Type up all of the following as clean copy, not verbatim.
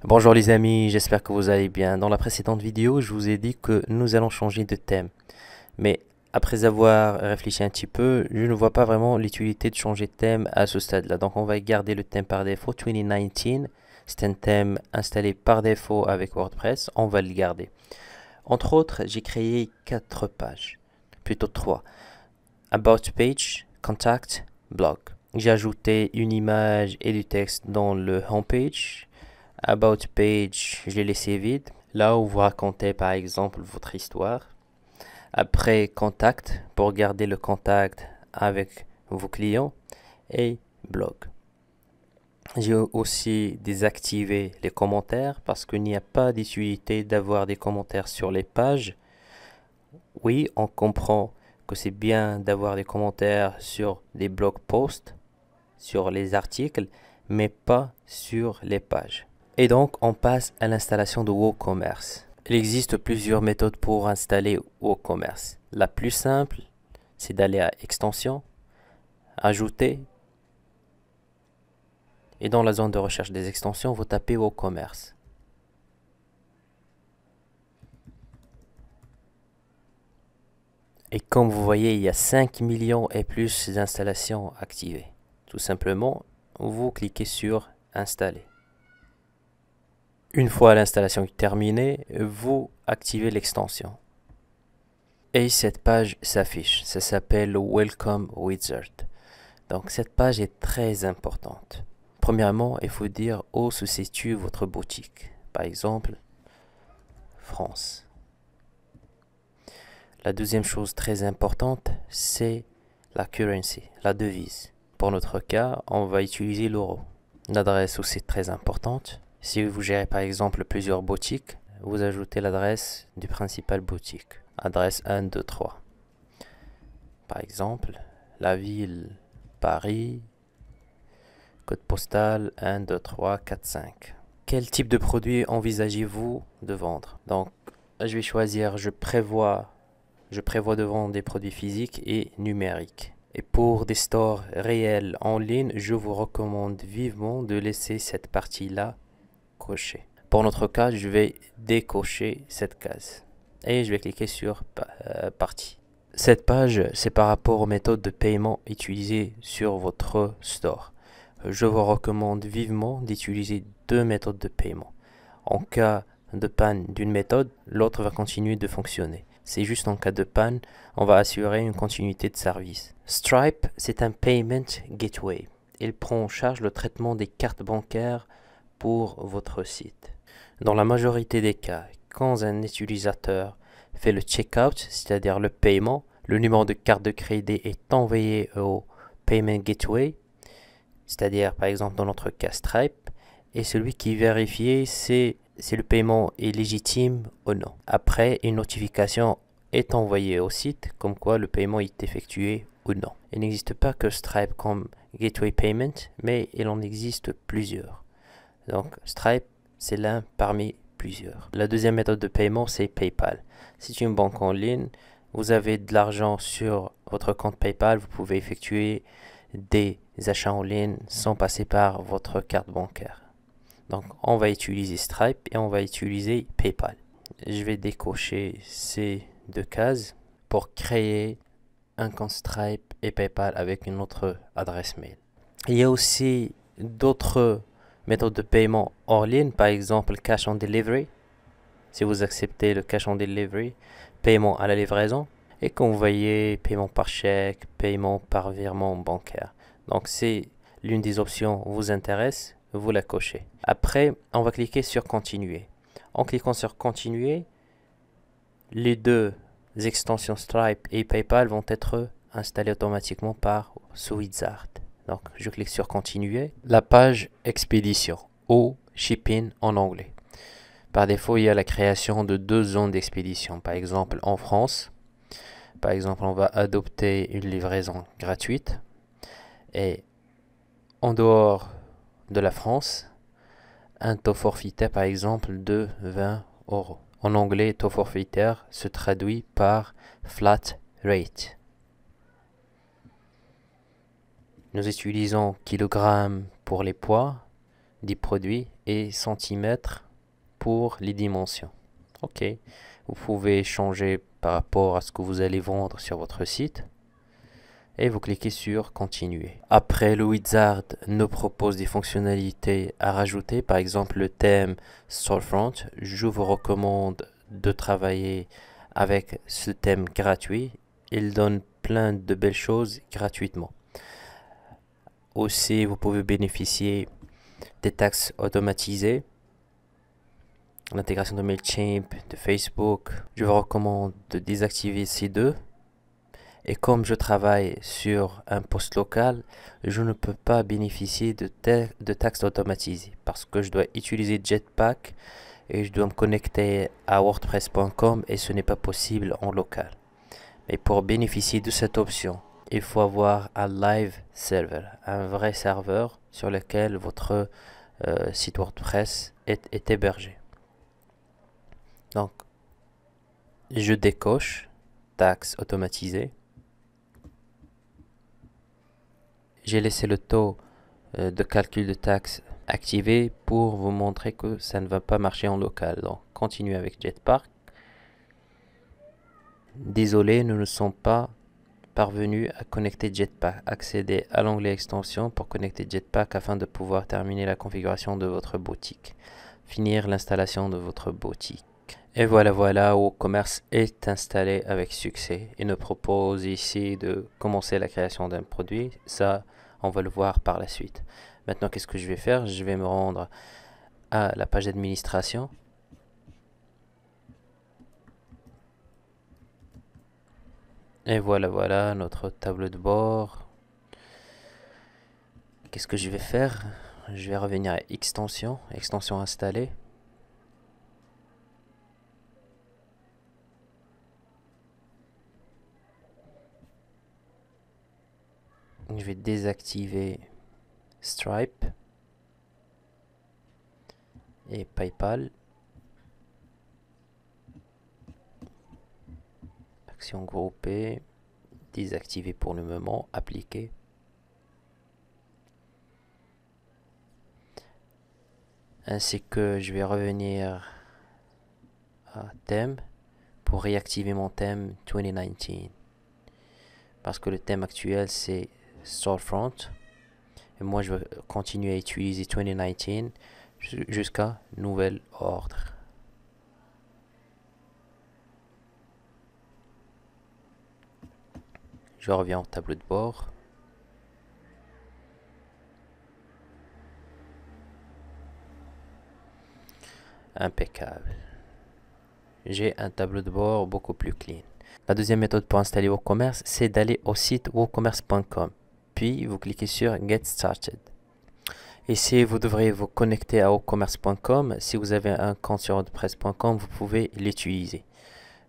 Bonjour les amis, j'espère que vous allez bien. Dans la précédente vidéo, je vous ai dit que nous allons changer de thème. Mais après avoir réfléchi un petit peu, je ne vois pas vraiment l'utilité de changer de thème à ce stade-là. Donc on va garder le thème par défaut, 2019. C'est un thème installé par défaut avec WordPress, on va le garder. Entre autres, j'ai créé 4 pages, plutôt 3. About Page, Contact, Blog. J'ai ajouté une image et du texte dans le homepage. About page, je l'ai laissé vide. Là où vous racontez par exemple votre histoire. Après contact, pour garder le contact avec vos clients. Et blog. J'ai aussi désactivé les commentaires parce qu'il n'y a pas d'utilité d'avoir des commentaires sur les pages. Oui, on comprend que c'est bien d'avoir des commentaires sur des blog posts, sur les articles, mais pas sur les pages. Et donc, on passe à l'installation de WooCommerce. Il existe plusieurs méthodes pour installer WooCommerce. La plus simple, c'est d'aller à Extensions, Ajouter, et dans la zone de recherche des extensions, vous tapez WooCommerce. Et comme vous voyez, il y a 5 millions et plus d'installations activées. Tout simplement, vous cliquez sur Installer. Une fois l'installation terminée, vous activez l'extension. Et cette page s'affiche. Ça s'appelle Welcome Wizard. Donc cette page est très importante. Premièrement, il faut dire où se situe votre boutique. Par exemple, France. La deuxième chose très importante, c'est la currency, la devise. Pour notre cas, on va utiliser l'euro. L'adresse aussi très importante. Si vous gérez par exemple plusieurs boutiques, vous ajoutez l'adresse du principal boutique. Adresse 1, 2, 3. Par exemple, la ville Paris, code postal 1, 2, 3, 4, 5. Quel type de produit envisagez-vous de vendre? Donc, je vais choisir, je prévois de vendre des produits physiques et numériques. Et pour des stores réels en ligne, je vous recommande vivement de laisser cette partie-là cochée. Pour notre cas, je vais décocher cette case. Et je vais cliquer sur Partie. Cette page, c'est par rapport aux méthodes de paiement utilisées sur votre store. Je vous recommande vivement d'utiliser deux méthodes de paiement. En cas de panne d'une méthode, l'autre va continuer de fonctionner. C'est juste en cas de panne, on va assurer une continuité de service. Stripe, c'est un payment gateway. Il prend en charge le traitement des cartes bancaires pour votre site. Dans la majorité des cas, quand un utilisateur fait le checkout, c'est-à-dire le paiement, le numéro de carte de crédit est envoyé au payment gateway, c'est-à-dire par exemple dans notre cas Stripe, et celui qui vérifie si le paiement est légitime ou non. Après, une notification est envoyée au site comme quoi le paiement est effectué ou non. Il n'existe pas que Stripe comme Gateway Payment, mais il en existe plusieurs. Donc Stripe, c'est l'un parmi plusieurs. La deuxième méthode de paiement, c'est PayPal. C'est une banque en ligne. Vous avez de l'argent sur votre compte PayPal, vous pouvez effectuer des achats en ligne sans passer par votre carte bancaire. Donc, on va utiliser Stripe et on va utiliser PayPal. Je vais décocher ces deux cases pour créer un compte Stripe et PayPal avec une autre adresse mail. Il y a aussi d'autres méthodes de paiement hors ligne, par exemple cash on delivery. Si vous acceptez le cash on delivery, paiement à la livraison. Et quand vous voyez paiement par chèque, paiement par virement bancaire. Donc, si l'une des options vous intéresse, vous la cochez. Après, on va cliquer sur continuer. En cliquant sur continuer, les deux extensions Stripe et PayPal vont être installées automatiquement par Wizard. Donc, je clique sur continuer. La page expédition ou shipping en anglais. Par défaut, il y a la création de deux zones d'expédition. Par exemple, en France, par exemple, on va adopter une livraison gratuite. Et en dehors de la France, un taux forfaitaire par exemple de 20 euros. En anglais, taux forfaitaire se traduit par flat rate. Nous utilisons kilogrammes pour les poids, des produits et centimètres pour les dimensions. Ok, vous pouvez changer par rapport à ce que vous allez vendre sur votre site et vous cliquez sur continuer. Après, le wizard nous propose des fonctionnalités à rajouter, par exemple le thème Storefront. Je vous recommande de travailler avec ce thème gratuit. Il donne plein de belles choses gratuitement. Aussi, vous pouvez bénéficier des tags automatisés, l'intégration de MailChimp, de Facebook. Je vous recommande de désactiver ces deux. Et comme je travaille sur un poste local, je ne peux pas bénéficier de tags automatisés parce que je dois utiliser Jetpack et je dois me connecter à wordpress.com et ce n'est pas possible en local. Mais pour bénéficier de cette option, il faut avoir un live server, un vrai serveur sur lequel votre site WordPress est hébergé. Donc, je décoche tags automatisés. J'ai laissé le taux de calcul de taxes activé pour vous montrer que ça ne va pas marcher en local. Donc, continuez avec Jetpack. Désolé, nous ne sommes pas parvenus à connecter Jetpack. Accédez à l'onglet extension pour connecter Jetpack afin de pouvoir terminer la configuration de votre boutique. Finir l'installation de votre boutique. Et voilà, WooCommerce est installé avec succès. Il nous propose ici de commencer la création d'un produit. Ça, on va le voir par la suite. Maintenant, qu'est-ce que je vais faire? Je vais me rendre à la page d'administration. Et voilà notre tableau de bord. Qu'est-ce que je vais faire? Je vais revenir à extension installée. Je vais désactiver Stripe et PayPal. Action groupée, désactiver pour le moment, appliquer. Ainsi que je vais revenir à thème pour réactiver mon thème 2019. Parce que le thème actuel c'est Storefront. Et moi je vais continuer à utiliser 2019 jusqu'à nouvel ordre. Je reviens au tableau de bord. Impeccable. J'ai un tableau de bord beaucoup plus clean. La deuxième méthode pour installer WooCommerce, c'est d'aller au site woocommerce.com. Puis vous cliquez sur Get Started. Ici, vous devrez vous connecter à woocommerce.com. Si vous avez un compte sur wordpress.com, vous pouvez l'utiliser.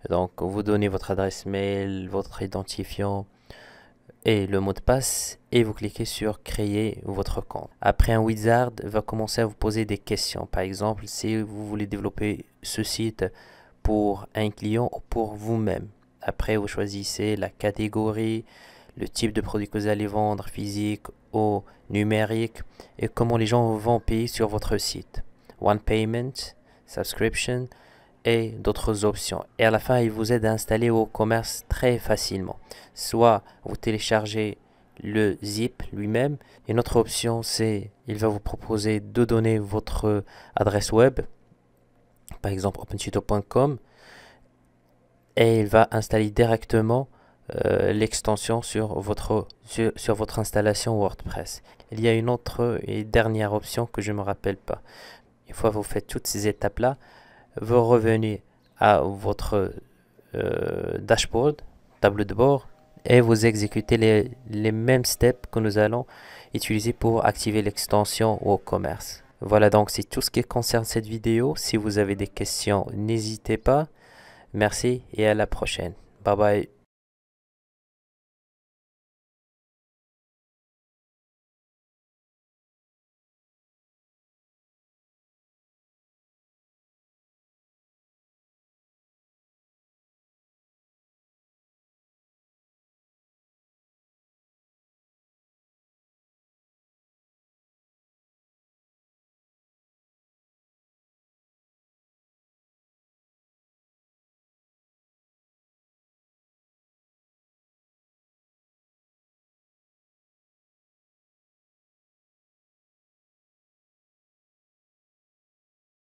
Donc, vous donnez votre adresse mail, votre identifiant et le mot de passe et vous cliquez sur créer votre compte. Après, un wizard va commencer à vous poser des questions. Par exemple, si vous voulez développer ce site pour un client ou pour vous-même. Après, vous choisissez la catégorie, le type de produit que vous allez vendre, physique ou numérique, et comment les gens vont payer sur votre site. One payment, subscription et d'autres options. Et à la fin, il vous aide à installer WooCommerce très facilement. Soit vous téléchargez le zip lui-même. Une autre option, c'est il va vous proposer de donner votre adresse web, par exemple opentuto.com, et il va installer directement l'extension sur votre installation WordPress. Il y a une autre et dernière option que je ne me rappelle pas. Une fois que vous faites toutes ces étapes-là, vous revenez à votre dashboard, tableau de bord, et vous exécutez les mêmes steps que nous allons utiliser pour activer l'extension WooCommerce. Voilà, donc c'est tout ce qui concerne cette vidéo. Si vous avez des questions, n'hésitez pas. Merci et à la prochaine. Bye bye.